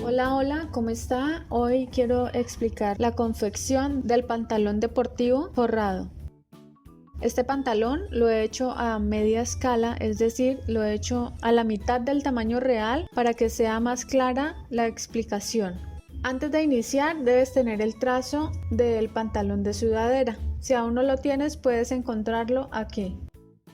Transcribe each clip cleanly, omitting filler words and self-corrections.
Hola, hola, ¿cómo está? Hoy quiero explicar la confección del pantalón deportivo forrado. Este pantalón lo he hecho a media escala, es decir, lo he hecho a la mitad del tamaño real para que sea más clara la explicación. Antes de iniciar debes tener el trazo del pantalón de sudadera. Si aún no lo tienes, puedes encontrarlo aquí.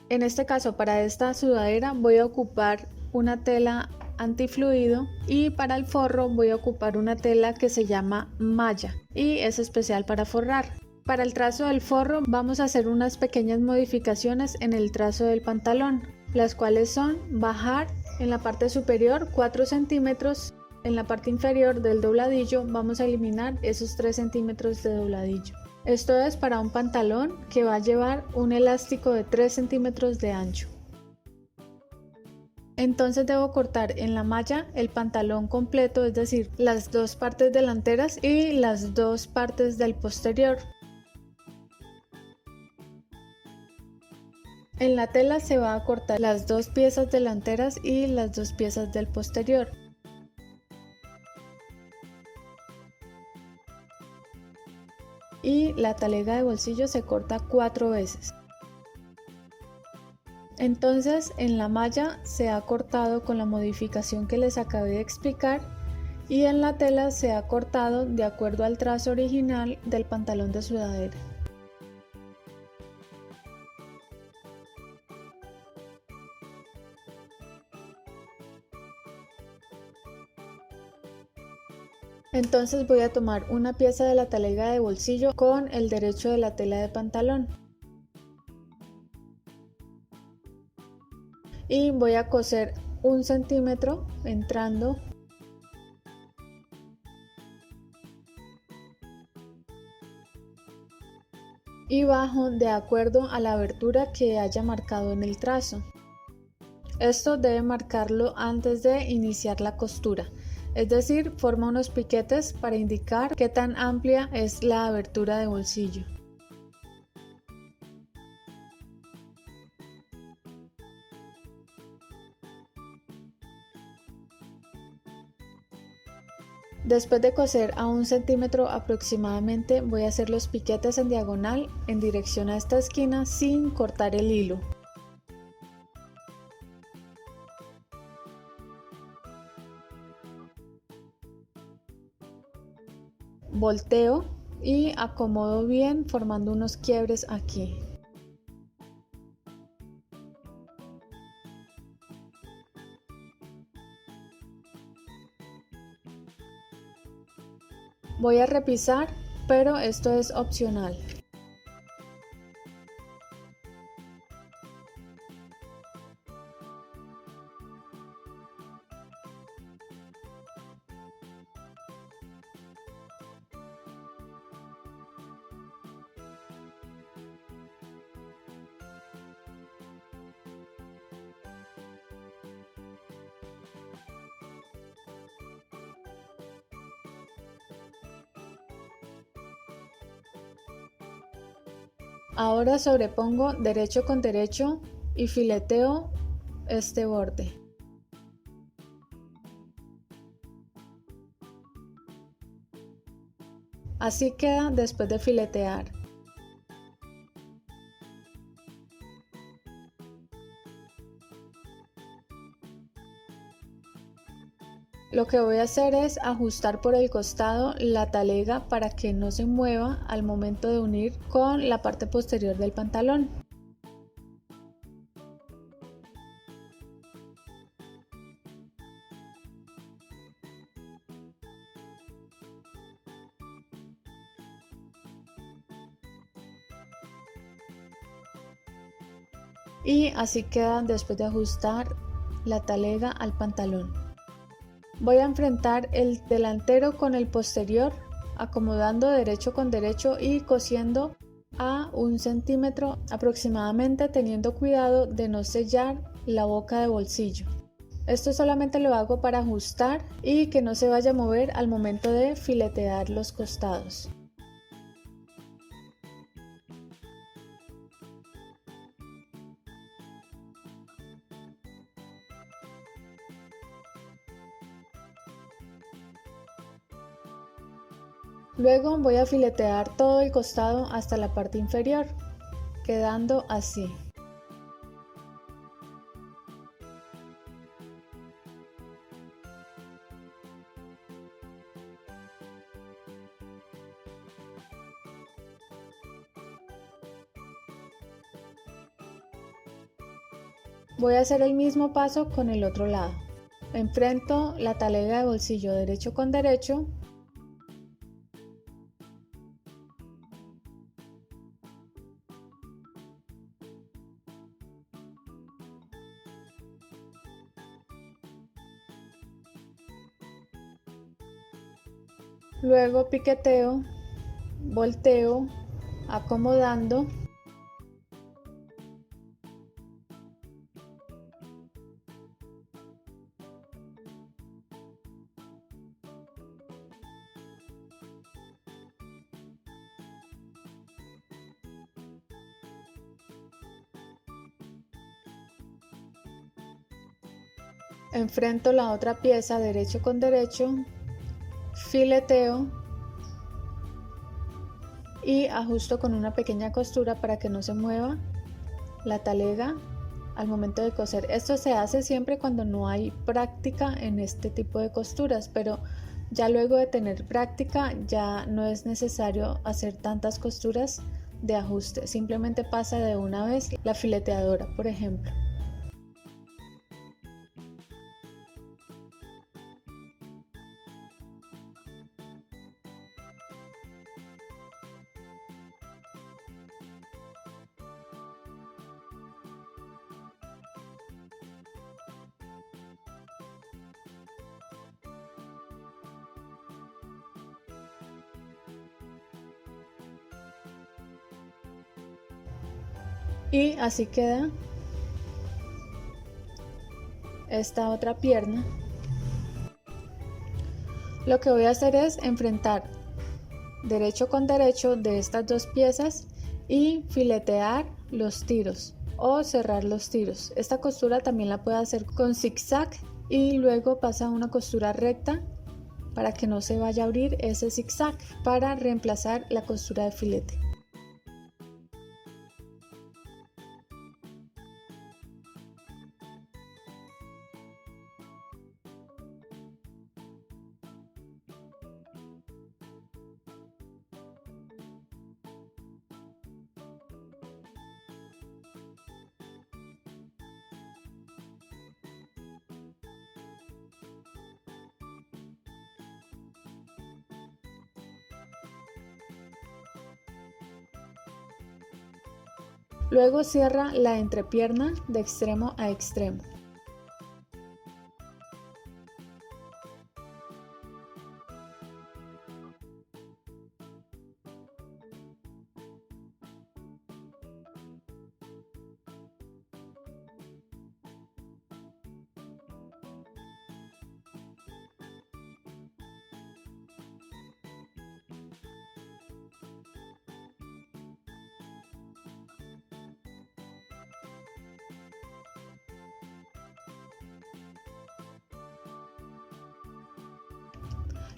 En este caso, para esta sudadera voy a ocupar una tela antifluido y para el forro voy a ocupar una tela que se llama malla y es especial para forrar. Para el trazo del forro vamos a hacer unas pequeñas modificaciones en el trazo del pantalón, las cuales son bajar en la parte superior 4 centímetros, en la parte inferior del dobladillo vamos a eliminar esos 3 centímetros de dobladillo. Esto es para un pantalón que va a llevar un elástico de 3 centímetros de ancho. Entonces debo cortar en la malla el pantalón completo, es decir, las dos partes delanteras y las dos partes del posterior. En la tela se va a cortar las dos piezas delanteras y las dos piezas del posterior. Y la talega de bolsillo se corta 4 veces. Entonces en la malla se ha cortado con la modificación que les acabé de explicar y en la tela se ha cortado de acuerdo al trazo original del pantalón de sudadera. Entonces voy a tomar una pieza de la talega de bolsillo con el derecho de la tela de pantalón y voy a coser 1 centímetro entrando y bajo de acuerdo a la abertura que haya marcado en el trazo. Esto debe marcarlo antes de iniciar la costura, es decir, forma unos piquetes para indicar qué tan amplia es la abertura de bolsillo. Después de coser a 1 centímetro aproximadamente, voy a hacer los piquetes en diagonal en dirección a esta esquina sin cortar el hilo. Volteo y acomodo bien formando unos quiebres aquí. Voy a repisar, pero esto es opcional. Ahora sobrepongo derecho con derecho y fileteo este borde. Así queda después de filetear. Lo que voy a hacer es ajustar por el costado la talega para que no se mueva al momento de unir con la parte posterior del pantalón. Y así queda después de ajustar la talega al pantalón. Voy a enfrentar el delantero con el posterior, acomodando derecho con derecho y cosiendo a 1 centímetro aproximadamente, teniendo cuidado de no sellar la boca de bolsillo. Esto solamente lo hago para ajustar y que no se vaya a mover al momento de filetear los costados. Luego voy a filetear todo el costado hasta la parte inferior, quedando así. Voy a hacer el mismo paso con el otro lado. Enfrento la talega de bolsillo derecho con derecho. Luego piqueteo, volteo, acomodando. Enfrento la otra pieza derecho con derecho, fileteo y ajusto con una pequeña costura para que no se mueva la talega al momento de coser. Esto se hace siempre cuando no hay práctica en este tipo de costuras, pero ya luego de tener práctica ya no es necesario hacer tantas costuras de ajuste, simplemente pasa de una vez la fileteadora, por ejemplo. Y así queda esta otra pierna. Lo que voy a hacer es enfrentar derecho con derecho de estas dos piezas y filetear los tiros o cerrar los tiros. Esta costura también la puedo hacer con zigzag y luego pasa una costura recta para que no se vaya a abrir ese zigzag para reemplazar la costura de filete. Luego cierra la entrepierna de extremo a extremo.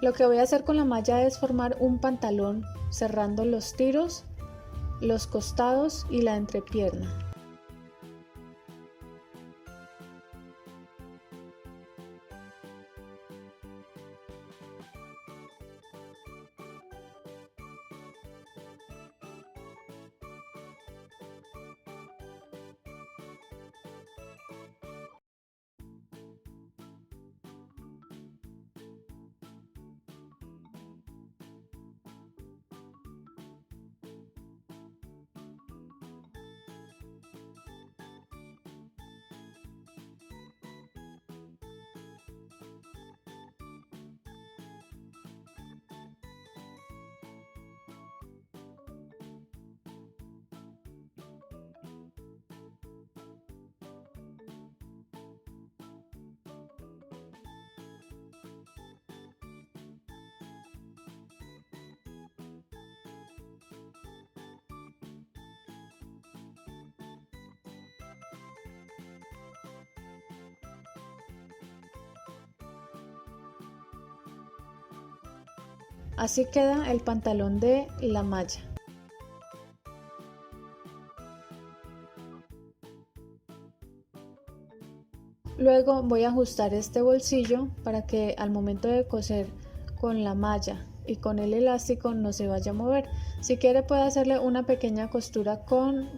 Lo que voy a hacer con la malla es formar un pantalón cerrando los tiros, los costados y la entrepierna. Así queda el pantalón de la malla. Luego voy a ajustar este bolsillo para que al momento de coser con la malla y con el elástico no se vaya a mover. Si quiere puede hacerle una pequeña costura con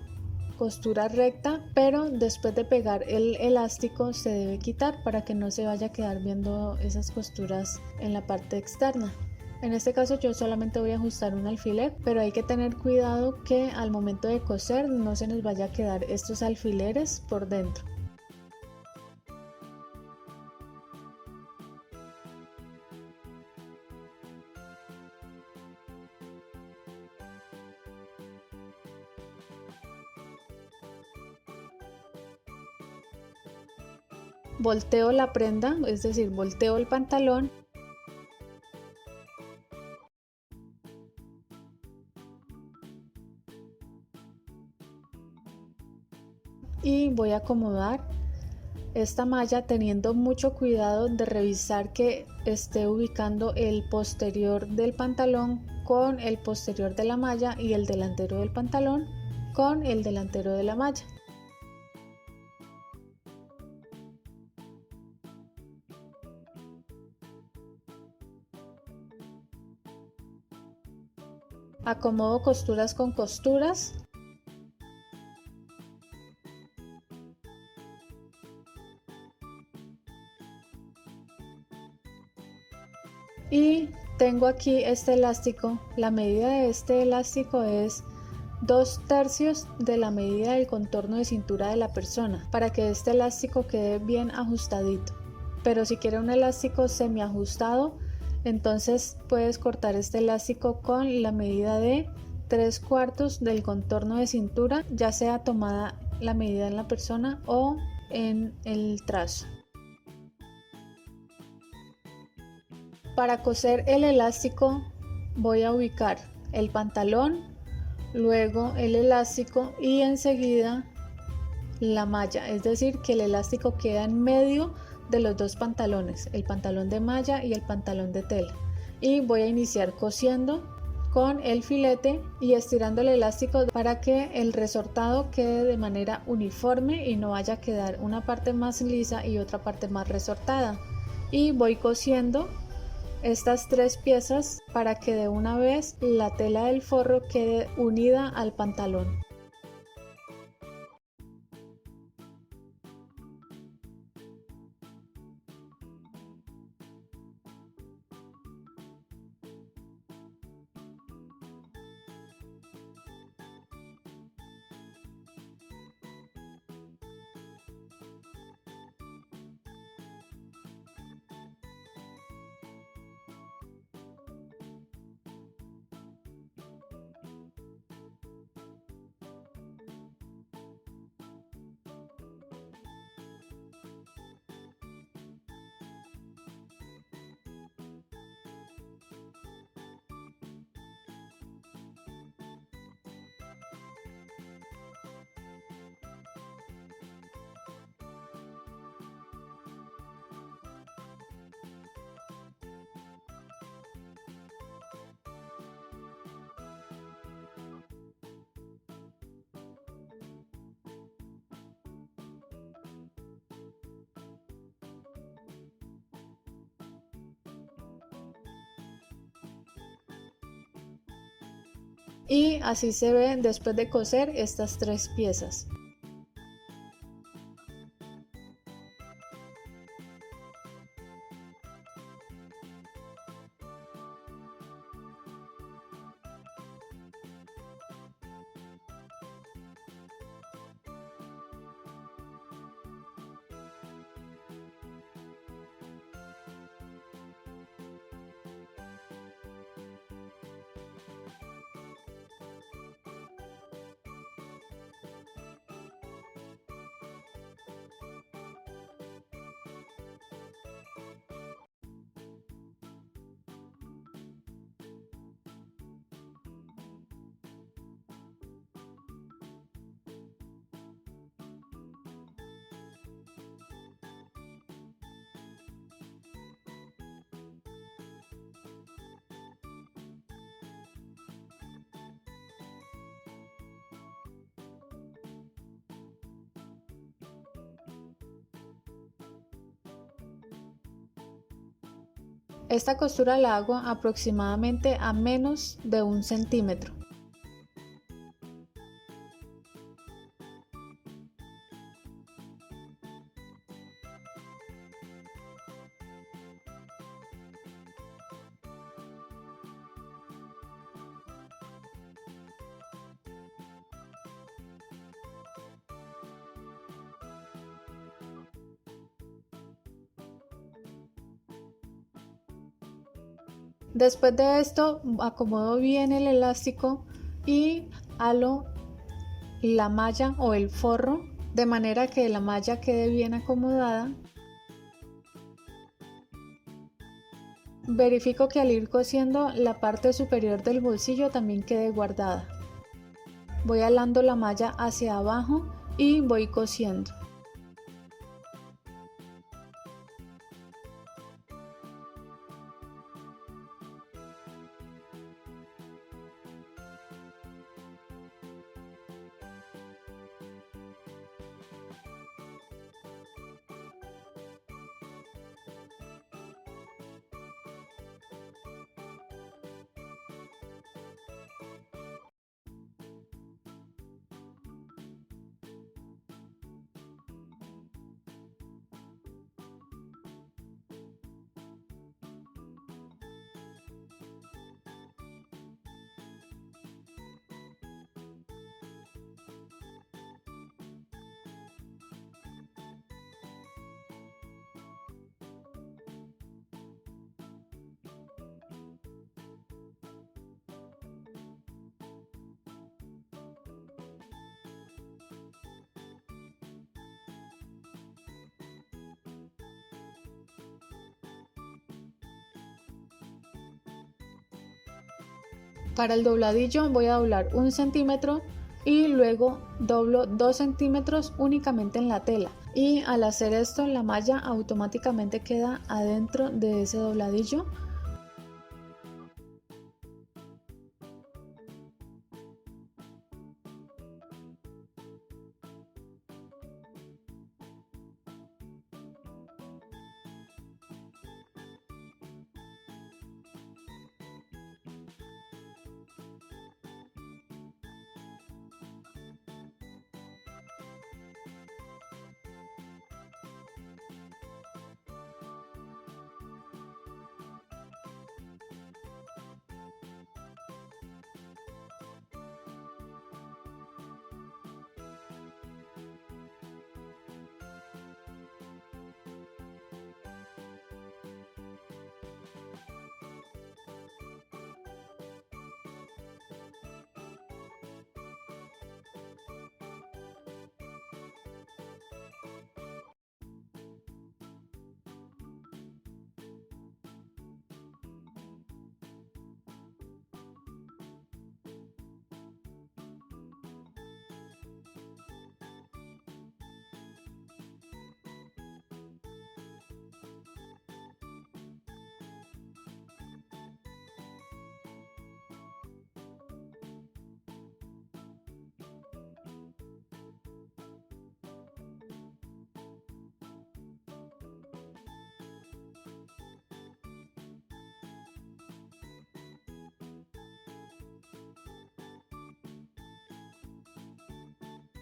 costura recta, pero después de pegar el elástico se debe quitar para que no se vaya a quedar viendo esas costuras en la parte externa. En este caso yo solamente voy a ajustar un alfiler, pero hay que tener cuidado que al momento de coser no se nos vaya a quedar estos alfileres por dentro. Volteo la prenda, es decir, volteo el pantalón y voy a acomodar esta malla teniendo mucho cuidado de revisar que esté ubicando el posterior del pantalón con el posterior de la malla y el delantero del pantalón con el delantero de la malla. Acomodo costuras con costuras. Y tengo aquí este elástico. La medida de este elástico es 2/3 de la medida del contorno de cintura de la persona para que este elástico quede bien ajustadito. Pero si quiere un elástico semi ajustado, entonces puedes cortar este elástico con la medida de 3/4 del contorno de cintura, ya sea tomada la medida en la persona o en el trazo. Para coser el elástico voy a ubicar el pantalón, luego el elástico y enseguida la malla, es decir que el elástico queda en medio de los dos pantalones, el pantalón de malla y el pantalón de tela, y voy a iniciar cosiendo con el filete y estirando el elástico para que el resortado quede de manera uniforme y no vaya a quedar una parte más lisa y otra parte más resortada, y voy cosiendo estas 3 piezas para que de una vez la tela del forro quede unida al pantalón. Y así se ve después de coser estas 3 piezas. Esta costura la hago aproximadamente a menos de 1 centímetro. Después de esto acomodo bien el elástico y halo la malla o el forro de manera que la malla quede bien acomodada. Verifico que al ir cosiendo la parte superior del bolsillo también quede guardada. Voy alando la malla hacia abajo y voy cosiendo. Para el dobladillo voy a doblar 1 centímetro y luego doblo 2 centímetros únicamente en la tela, y al hacer esto la malla automáticamente queda adentro de ese dobladillo.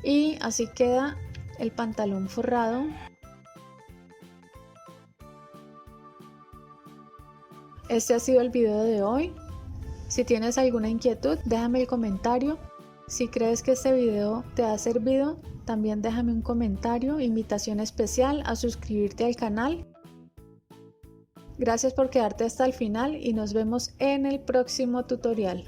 Y así queda el pantalón forrado. Este ha sido el video de hoy. Si tienes alguna inquietud, déjame el comentario. Si crees que este video te ha servido, también déjame un comentario. Invitación especial a suscribirte al canal. Gracias por quedarte hasta el final y nos vemos en el próximo tutorial.